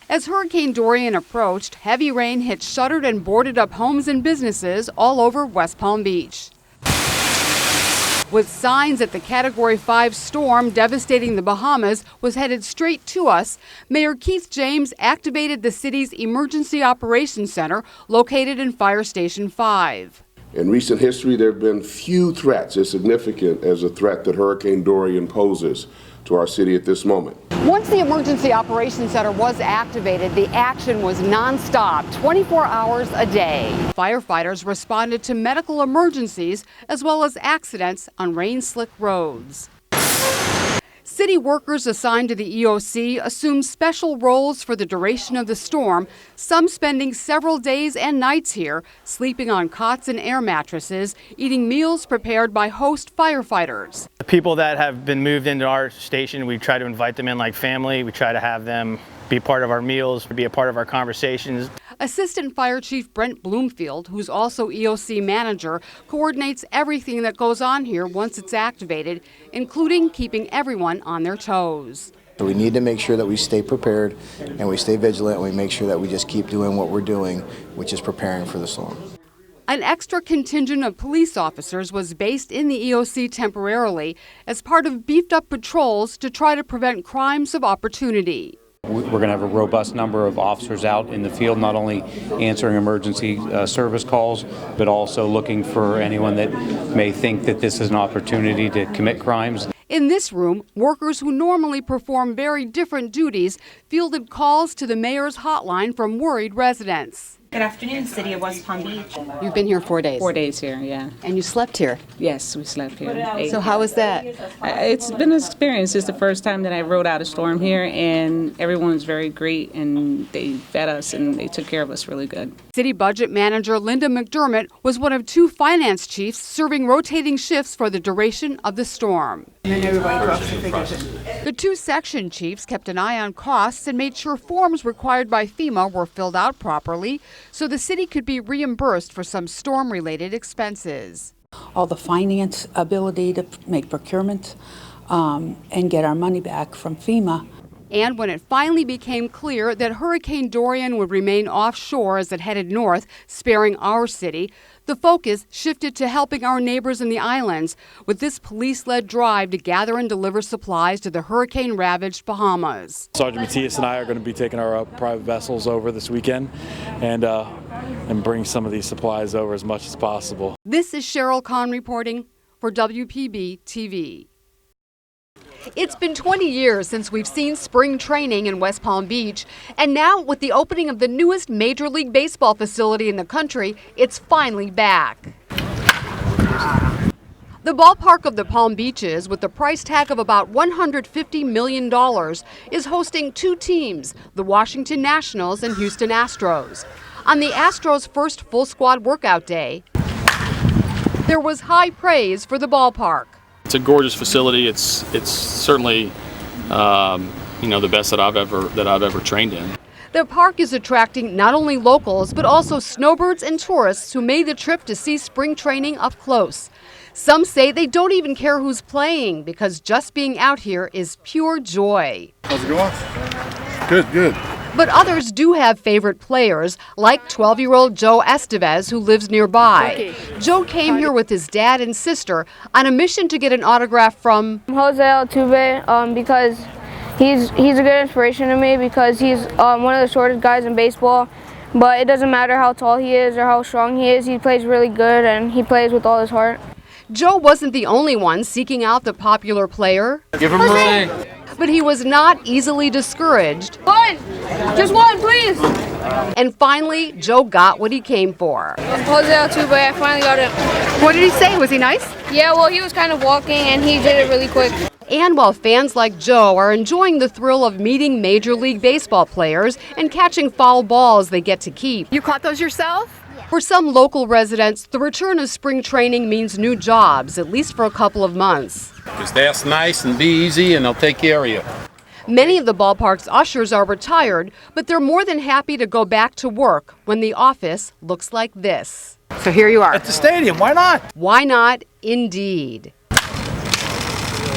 As Hurricane Dorian approached, heavy rain hit shuttered and boarded up homes and businesses all over West Palm Beach. With signs that the Category 5 storm devastating the Bahamas was headed straight to us, Mayor Keith James activated the city's Emergency Operations Center located in Fire Station 5. In recent history, there have been few threats as significant as the threat that Hurricane Dorian poses to our city at this moment. Once the Emergency Operations Center was activated, the action was nonstop, 24 hours a day. Firefighters responded to medical emergencies as well as accidents on rain-slick roads. City workers assigned to the EOC assumed special roles for the duration of the storm, some spending several days and nights here, sleeping on cots and air mattresses, eating meals prepared by host firefighters. The people that have been moved into our station, we try to invite them in like family. We try to have them be part of our meals, be a part of our conversations. Assistant Fire Chief Brent Bloomfield, who's also EOC manager, coordinates everything that goes on here once it's activated, including keeping everyone on their toes. So we need to make sure that we stay prepared and we stay vigilant and we make sure that we just keep doing what we're doing, which is preparing for the storm. An extra contingent of police officers was based in the EOC temporarily as part of beefed-up patrols to try to prevent crimes of opportunity. We're going to have a robust number of officers out in the field, not only answering emergency service calls, but also looking for anyone that may think that this is an opportunity to commit crimes. In this room, workers who normally perform very different duties fielded calls to the mayor's hotline from worried residents. Good afternoon, City of West Palm Beach. You've been here 4 days? 4 days here, yeah. And you slept here? Yes, we slept here. So how was that? It's been an experience. It's the first time that I rode out a storm here, and everyone was very great, and they fed us, and they took care of us really good. City Budget Manager Linda McDermott was one of two finance chiefs serving rotating shifts for the duration of the storm. And then everybody drops the figures in. The two section chiefs kept an eye on costs and made sure forms required by FEMA were filled out properly so the city could be reimbursed for some storm-related expenses. All the finance ability to make procurement and get our money back from FEMA. And when it finally became clear that Hurricane Dorian would remain offshore as it headed north, sparing our city, the focus shifted to helping our neighbors in the islands with this police-led drive to gather and deliver supplies to the hurricane-ravaged Bahamas. Sergeant Matthias and I are going to be taking our private vessels over this weekend and bring some of these supplies over as much as possible. This is Sheryl Kahn reporting for WPB TV. It's been 20 years since we've seen spring training in West Palm Beach, and now with the opening of the newest Major League Baseball facility in the country, it's finally back. The ballpark of the Palm Beaches, with the price tag of about $150 million, is hosting two teams, the Washington Nationals and Houston Astros. On the Astros' first full squad workout day, there was high praise for the ballpark. It's a gorgeous facility. It's certainly the best that I've ever trained in. The park is attracting not only locals but also snowbirds and tourists who made the trip to see spring training up close. Some say they don't even care who's playing because just being out here is pure joy. How's it going? Good, good. But others do have favorite players, like 12-year-old Joe Estevez, who lives nearby. Joe came here with his dad and sister on a mission to get an autograph from Jose Altuve because he's a good inspiration to me because he's one of the shortest guys in baseball. But it doesn't matter how tall he is or how strong he is, he plays really good and he plays with all his heart. Joe wasn't the only one seeking out the popular player. Give him a ring. But he was not easily discouraged. One! Just one, please! And finally, Joe got what he came for. Jose Altuve, I finally got him. What did he say? Was he nice? Yeah, well, he was kind of walking and he did it really quick. And while fans like Joe are enjoying the thrill of meeting Major League Baseball players and catching foul balls they get to keep. You caught those yourself? For some local residents, the return of spring training means new jobs, at least for a couple of months. Just ask nice and be easy and they'll take care of you. Many of the ballpark's ushers are retired, but they're more than happy to go back to work when the office looks like this. So here you are. At the stadium, why not? Why not, indeed.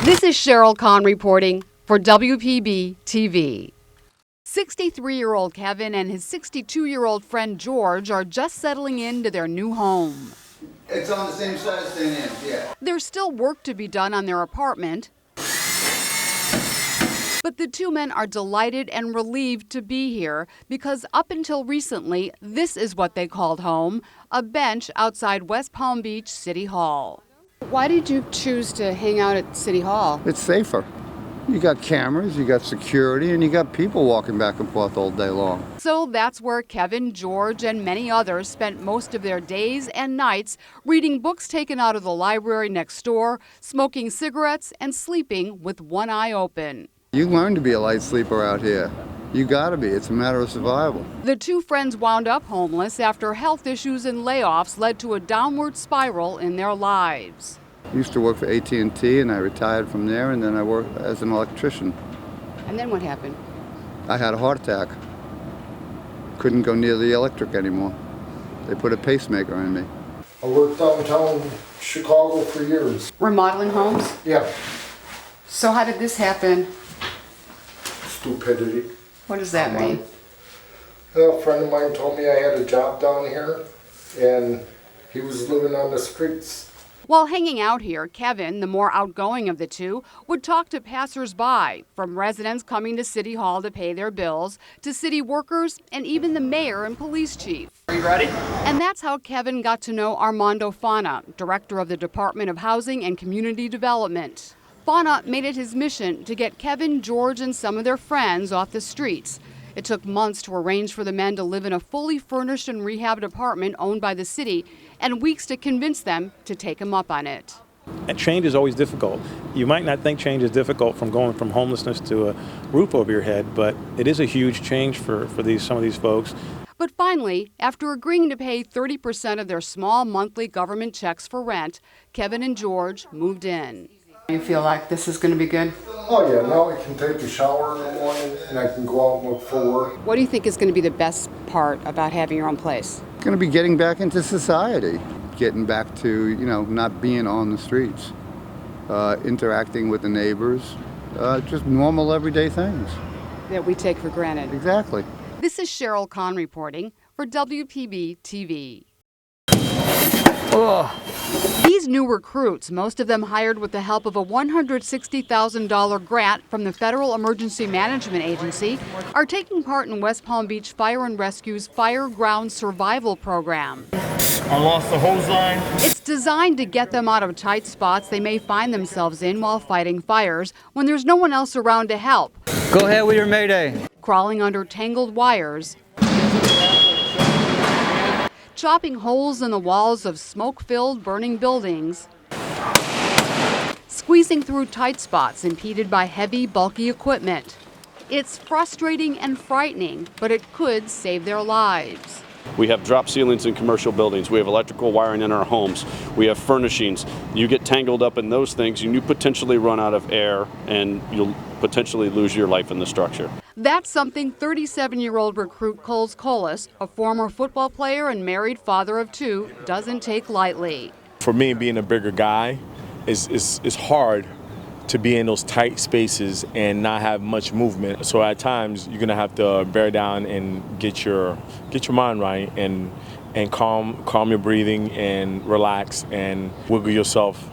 This is Sheryl Kahn reporting for WPB TV. 63-year-old Kevin and his 62-year-old friend George are just settling into their new home. It's on the same side as St. Anne's, yeah. There's still work to be done on their apartment, but the two men are delighted and relieved to be here because up until recently, this is what they called home, a bench outside West Palm Beach City Hall. Why did you choose to hang out at City Hall? It's safer. You got cameras, you got security, and you got people walking back and forth all day long. So that's where Kevin, George, and many others spent most of their days and nights reading books taken out of the library next door, smoking cigarettes, and sleeping with one eye open. You learn to be a light sleeper out here. You gotta be. It's a matter of survival. The two friends wound up homeless after health issues and layoffs led to a downward spiral in their lives. I used to work for AT&T, and I retired from there, and then I worked as an electrician. And then what happened? I had a heart attack. Couldn't go near the electric anymore. They put a pacemaker in me. I worked downtown Chicago for years. Remodeling homes? Yeah. So how did this happen? Stupidity. What does that mean? A friend of mine told me I had a job down here, and he was living on the streets. While hanging out here, Kevin, the more outgoing of the two, would talk to passers-by, from residents coming to City Hall to pay their bills, to city workers, and even the mayor and police chief. Are you ready? And that's how Kevin got to know Armando Fana, director of the Department of Housing and Community Development. Fana made it his mission to get Kevin, George, and some of their friends off the streets. It took months to arrange for the men to live in a fully furnished and rehabbed apartment owned by the city, and weeks to convince them to take him up on it. And change is always difficult. You might not think change is difficult from going from homelessness to a roof over your head, but it is a huge change for some of these folks. But finally, after agreeing to pay 30% of their small monthly government checks for rent, Kevin and George moved in. You feel like this is going to be good? Oh yeah, now I can take a shower in the morning and I can go out and look for work. What do you think is going to be the best part about having your own place? It's going to be getting back into society, getting back to, not being on the streets, interacting with the neighbors, just normal everyday things. That we take for granted. Exactly. This is Sheryl Kahn reporting for WPB TV. These new recruits, most of them hired with the help of a $160,000 grant from the Federal Emergency Management Agency, are taking part in West Palm Beach Fire and Rescue's Fire Ground Survival Program. I lost the hose line. It's designed to get them out of tight spots they may find themselves in while fighting fires when there's no one else around to help. Go ahead with your mayday. Crawling under tangled wires, chopping holes in the walls of smoke-filled burning buildings, squeezing through tight spots impeded by heavy, bulky equipment. It's frustrating and frightening, but it could save their lives. We have drop ceilings in commercial buildings. We have electrical wiring in our homes. We have furnishings. You get tangled up in those things and you potentially run out of air and you'll potentially lose your life in the structure. That's something 37-year-old recruit Coles Colas, a former football player and married father of two, doesn't take lightly. For me, being a bigger guy, it's hard to be in those tight spaces and not have much movement. So at times you're gonna have to bear down and get your mind right and calm your breathing and relax and wiggle yourself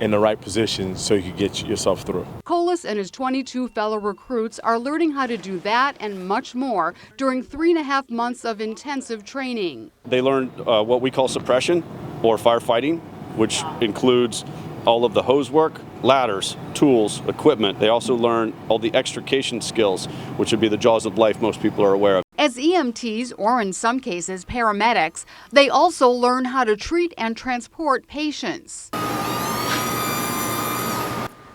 in the right position so you can get yourself through. Colas and his 22 fellow recruits are learning how to do that and much more during 3.5 months of intensive training. They learned what we call suppression or firefighting, which includes all of the hose work, ladders, tools, equipment. They also learn all the extrication skills, which would be the jaws of life most people are aware of. As EMTs, or in some cases paramedics, they also learn how to treat and transport patients.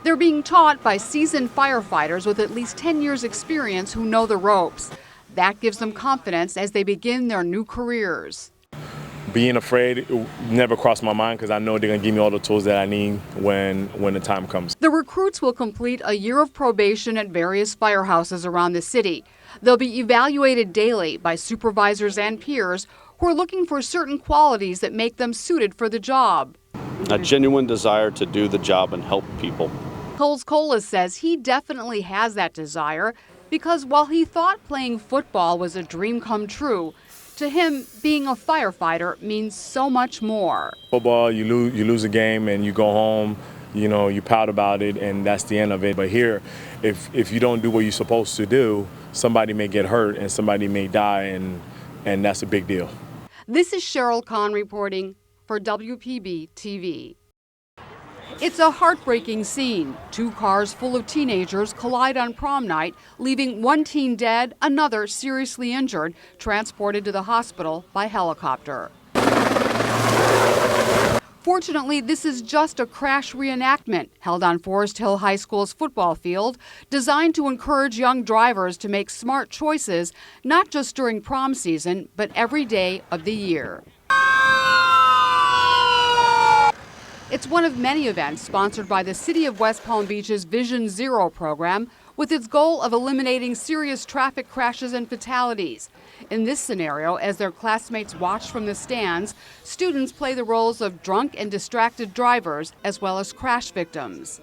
They're being taught by seasoned firefighters with at least 10 years' experience who know the ropes. That gives them confidence as they begin their new careers. Being afraid never crossed my mind because I know they're going to give me all the tools that I need when the time comes. The recruits will complete a year of probation at various firehouses around the city. They'll be evaluated daily by supervisors and peers who are looking for certain qualities that make them suited for the job. A genuine desire to do the job and help people. Coles Colas says he definitely has that desire Because while he thought playing football was a dream come true, to him, being a firefighter means so much more. Football, you lose a game and you go home, you know, you pout about it and that's the end of it. But here, if you don't do what you're supposed to do, somebody may get hurt and somebody may die, and that's a big deal. This is Sheryl Kahn reporting for WPB TV. It's a heartbreaking scene. 2 cars full of teenagers collide on prom night, leaving one teen dead, another seriously injured, transported to the hospital by helicopter. Fortunately, this is just a crash reenactment held on Forest Hill High School's football field, designed to encourage young drivers to make smart choices, not just during prom season, but every day of the year. It's one of many events sponsored by the City of West Palm Beach's Vision Zero program, with its goal of eliminating serious traffic crashes and fatalities. In this scenario, as their classmates watch from the stands, students play the roles of drunk and distracted drivers as well as crash victims.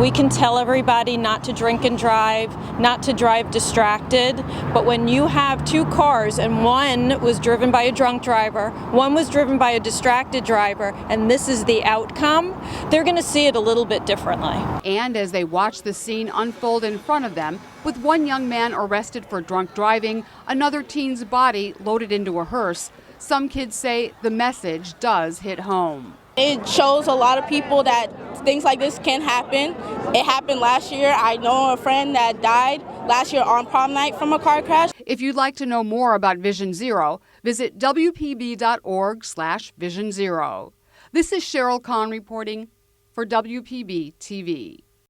We can tell everybody not to drink and drive, not to drive distracted, but when you have 2 cars and one was driven by a drunk driver, one was driven by a distracted driver, and this is the outcome, they're going to see it a little bit differently. And as they watch the scene unfold in front of them, with one young man arrested for drunk driving, another teen's body loaded into a hearse, some kids say the message does hit home. It shows a lot of people that things like this can happen. It happened last year. I know a friend that died last year on prom night from a car crash. If you'd like to know more about Vision Zero, visit WPB.org/Vision Zero. This is Sheryl Kahn reporting for WPB TV.